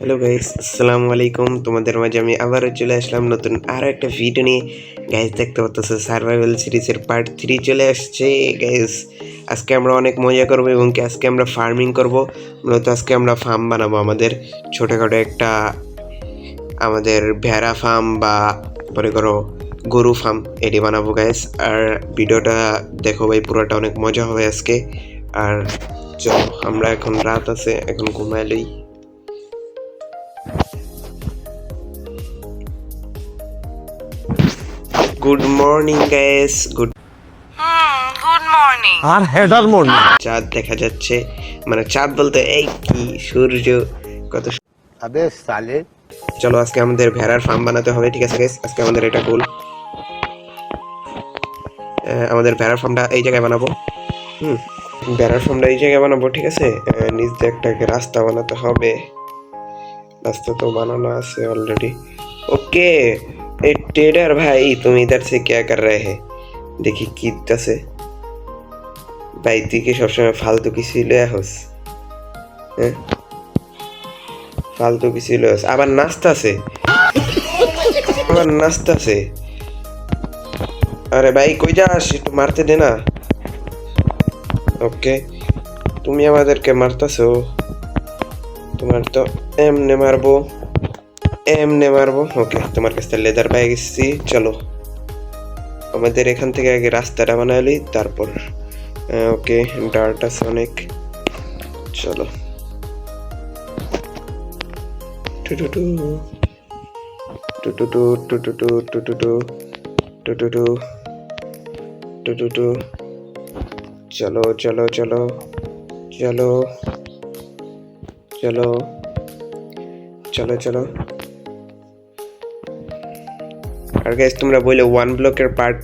Hello guys, আসসালামু আলাইকুম। তোমাদের মাঝে আমি আবারও চলে আসলাম নতুন আরও একটা ভিডিও নিয়ে। গাইস, দেখতে পাচ্ছ সার্ভাইভাল সিরিজের পার্ট 3 চলে আসছে। গাইস, আজকে আমরা অনেক মজা করবো এবং কি আজকে আমরা ফার্মিং করব। মূলত আজকে আমরা ফার্ম বানাবো, আমাদের ছোটোখাটো একটা আমাদের ভেড়া ফার্ম বা মনে করো গরু ফার্ম এটি বানাবো গাইস। আর ভিডিওটা দেখো ভাই, পুরোটা অনেক মজা হবে আজকে। আর চলো, আমরা এখন রাত আছে, এখন ঘুমাইলই। Good morning guys, good morning. আর হেডার মর্নিং। চাঁদ দেখা যাচ্ছে, মানে চাঁদ বলতে এই কি সূর্য কত আবে সালে। চলো আজকে আমাদের ভেড়ার ফার্ম বানাতে হবে, ঠিক আছে গাইস? আজকে আমাদের এটা গোল। আমাদের ভেড়ার ফার্মটা এই জায়গায় বানাবো। ভেড়ার ফার্মটা এই জায়গায় বানাবো, ঠিক আছে? নিচ দিয়ে একটা রাস্তা বানাতে হবে। রাস্তা তো বানানো আছে অলরেডি। ওকে, এই ট্রেডার ভাই, তুমি इधर से क्या कर रहे हैं? দেখি কি আছে ভাই। তুই কি সবসময় ফালতু কিছু লয়ে হোস? হ্যাঁ, ফালতু কিছু লয়ে হোস। আবার নাচতাছে, আবার নাচতাছে। আরে ভাই কই যাস? একটু মারতে দে না। ওকে, তুমি আমাদেরকে মারতাছো। তোমার তো এমনে মারবো, এমনে মারবো। ওকে, তোমার কাছে লেদার পেয়ে গেছি। চলো আমাদের এখান থেকে আগে রাস্তাটা বানালি, তারপর ওকে ডার্ট আছে অনেক। চলো টুটুটু টুটুটু টুটুটু টুটুটু টুটুটু টুটুটু। চলো চলো চলো চলো চলো চলো চলো। আর গাইস, তোমরা বললে 1 ব্লকের পার্ট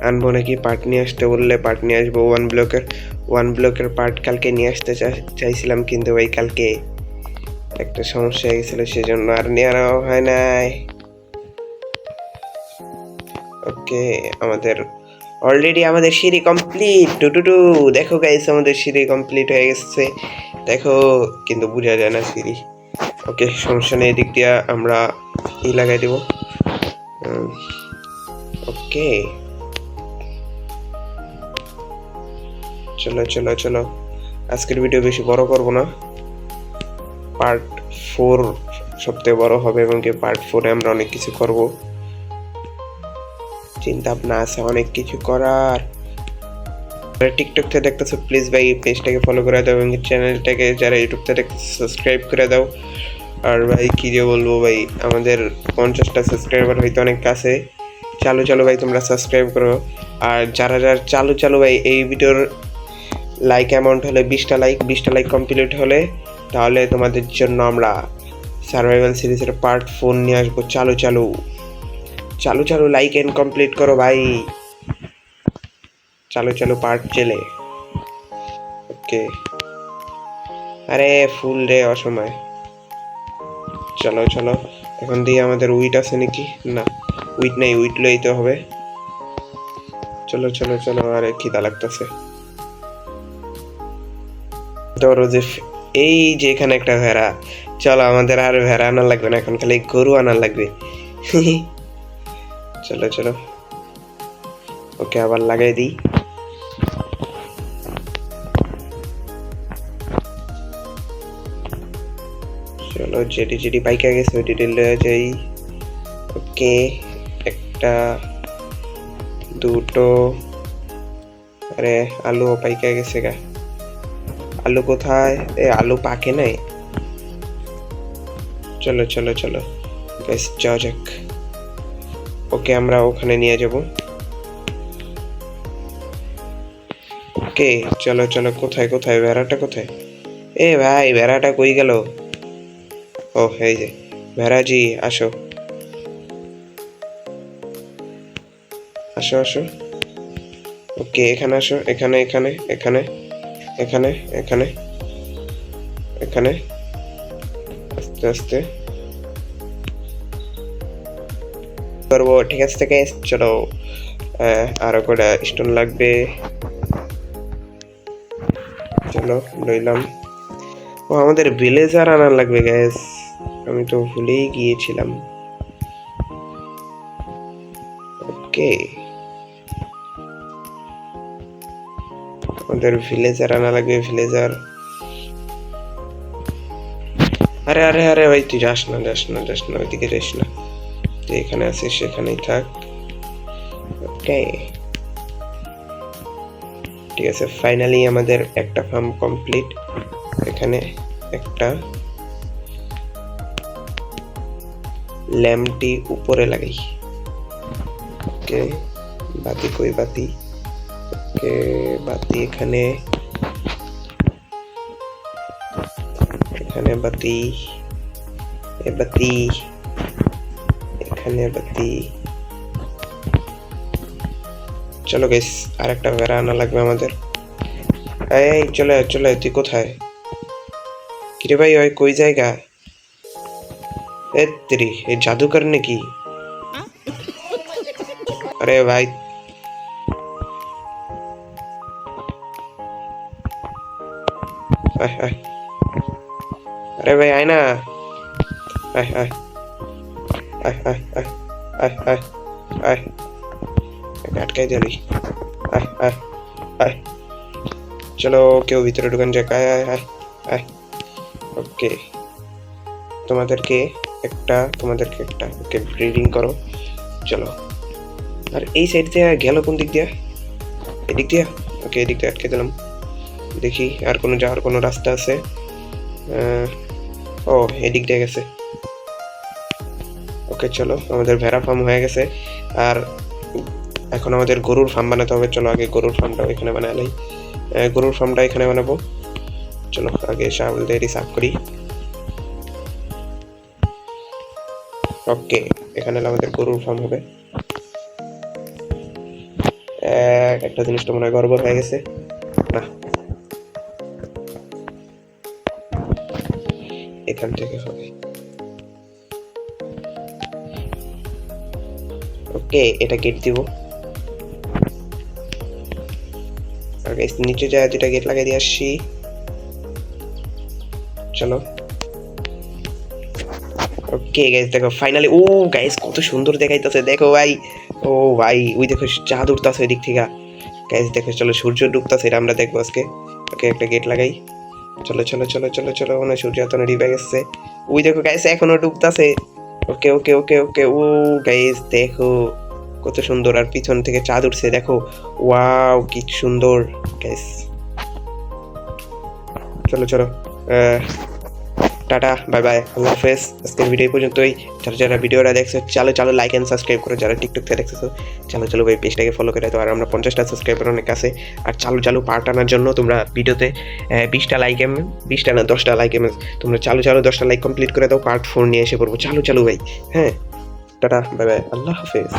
আনবো নাকি? পার্ট নিয়ে আসতে বললে পার্ট নিয়ে আসবো। 1 ব্লকের পার্ট কালকে নিয়ে আসতে চাইছিলাম, কিন্তু ভাই কালকে একটা সমস্যা হয়ে গেছিলো, সেজন্য আর নেওয়া হয় নাই। ওকে, আমাদের অলরেডি আমাদের সিঁড়ি কমপ্লিট। টুটুটু দেখো গাইস, আমাদের সিঁড়ি কমপ্লিট হয়ে গেছে, দেখো। কিন্তু বোঝা যায় না সিঁড়ি। ওকে, সমস্যা নেই, এদিক দিয়ে আমরা লাগাই দেব। ওকে, চলো চলো চলো। আজকের ভিডিও বেশি বড় করব না, পার্ট 4 সবথেকে বড় হবে এবং কি পার্ট 4 আমরা অনেক কিছু করব। চিন্তা ভাবনা আছে অনেক কিছু করার। টিকটক থেকে দেখতেছো, প্লিজ ভাই পেজটাকে ফলো করে দাও এবং চ্যানেলটাকে যারা ইউটিউব থেকে দেখতেছো সাবস্ক্রাইব করে দাও। আর ভাই কি যে বলবো ভাই, আমাদের 50টা সাবস্ক্রাইবার হয়তো অনেক কাছে। চালু চালু ভাই, তোমরা সাবস্ক্রাইব করো। আর যারা যারা চালু চালু ভাই, এই ভিডিওর লাইক অ্যামাউন্ট হলে 20টা লাইক কমপ্লিট হলে, তাহলে তোমাদের জন্য আমরা সার্ভাইভাল সিরিজের পার্ট 4 নিয়ে আসবো। চালু চালু চালু চালু লাইক এন্ড কমপ্লিট করো ভাই। চালু চালু পার্ট চলে। ওকে, আরে ফুল রে অসময়। চলো চলো, এখন দিয়ে আমাদের উইট আছে নাকি? না, উইট নেই, উইট লইতে হবে। চলো চলো চলো, আরে খিদা লাগতেছে। ধরো যে এই যে এখানে একটা ভেড়া। চলো, আমাদের আর ভেড়া আনার লাগবে না, এখন খালি গরু আনার লাগবে। চলো চলো, ওকে আবার লাগাই দিই। চলো, যেটি যেটি পাইকা গেছে ওইটি লয়ে যাই। ওকে, একটা দুটো। আরে আলু পাইকা গেছে গা। আলু কোথায়? এ আলু পাকে নাই। চলো চলো চলো গাইস, যাও যাক। ওকে, আমরা ওখানে নিয়ে যাব। ওকে, চলো চলো। কোথায় কোথায় ভেড়াটা কোথায়? এ ভাই, ভেড়াটা কই গেল? ও এই যে ভেড়াজি, আসো আসো আসো। ওকে, এখানে আসো, এখানে এখানে এখানে এখানে এখানে এখানে। আস্তে আস্তে করবো, ঠিক আছে থেকে। চলো, আরো কটা স্টোন লাগবে। চলো লইলাম। ও আমাদের ভিলেজার আনার লাগবে গ্যাস। আমি তো ভুলেই গিয়েছিলাম। ওকে, আমাদের ভিলেজার আনা লাগবে, ভিলেজার। আরে আরে আরে ভাই, তুই যাস না যাস না যাস না, ওইদিকে যাস না, তুই এখানে আছিস সেখানেই থাক। ওকে, ঠিক আছে, ফাইনালি আমাদের একটা ফার্ম কমপ্লিট। এখানে একটা ল্যাম্পটি উপরে লাগাই। ওকে, বাতি কই বাতি? ওকে, বাতি এখানে, এখানে বাতি, এ বাতি, এখানে বাতি। চলো গাইস, আরেকটা ভেড়া আনা লাগবে আমাদের। এই চলে চলে, তুই কোথায়? কিরে ভাই, ওই কই জায়গা? এ তেরি, এই জাদুকর নাকি? আরে ভাই, আয় আয়, আরে ভাই আয় না, আয় আয় আয় আয় আয় আয় আয় আয়, আটকাই দিলি, আয় আয় আয়। চলো, কেউ ভিতরে ঢুকান যাক, আয় আয় আয় আয়। ওকে, তোমাদেরকে একটা, তোমাদেরকে একটা। ওকে, ব্রিডিং করো, চলো। আর এই সাইড দিয়ে গেল কোন দিক দিয়ে? এদিক দিয়ে? ওকে, এদিক দিয়ে আটকে দিলাম। দেখি আর কোনো যাওয়ার কোনো রাস্তা আছে? ও, এদিক দিয়ে গেছে। ওকে চলো, আমাদের ভেড়া ফার্ম হয়ে গেছে। আর এখন আমাদের গরুর ফার্ম বানাতে হবে। চলো আগে গরুর ফার্মটাও এখানে বানালাই। গরুর ফার্মটা এখানে বানাবো। চলো আগে শাওল দিয়ে সাফ করি। ওকে, এখানে আমাদের গরুর ফার্ম হবে। একটা জিনিস তো মনে হয় গড়বড় হয়ে গেছে না, এখান থেকে হবে। ওকে, এটা গেট দিব। আর গাইস নিচে যায় দুটা গেট লাগিয়ে দিয়ে আসছি। চলো। ওকে গাইস, দেখো ফাইনালি, ও গাইস কত সুন্দর দেখাইতেছে, দেখো ভাই। ও ভাই, ওই দেখো চাঁদ উঠতেছে ওই দিক থেকে। গাইস দেখো, চলো সূর্য ডুবতেছে, এটা আমরা দেখবো আজকে। ওকে, একটা গেট লাগাই। চলো চলো চলো চলো চলো, মানে সূর্য এত ডুবে গেছে। ওই দেখো গাইস, এখনো ডুবতেছে। ওকে ওকে ওকে ওকে, ও গাইস দেখো কত সুন্দর, আর পিছন থেকে চাঁদ উঠছে দেখো। ওয়াও, কি সুন্দর গাইস। চলো চলো, টাটা, বাই বাই, আল্লাহ হাফেজ। আজকের ভিডিও পর্যন্তই। যারা যারা ভিডিওটা দেখছো, চলো চলো লাইক অ্যান্ড সাবস্ক্রাইব করো। যারা টিকটক থেকে দেখছো, চলো চলো ভাই পেজটাকে ফলো করে দাও। আর আমরা 50টা সাবস্ক্রাইবার অনেক আছে। আর চালু চালু পার্ট আনার জন্য তোমরা ভিডিওতে 20টা লাইক 20টা না 10টা লাইক তোমরা চালু চালু 10টা লাইক কমপ্লিট করে দাও। পার্ট 4 নিয়ে এসে পড়বো। চালু চালু ভাই, হ্যাঁ, টাটা, বাই বাই, আল্লাহ হাফেজ।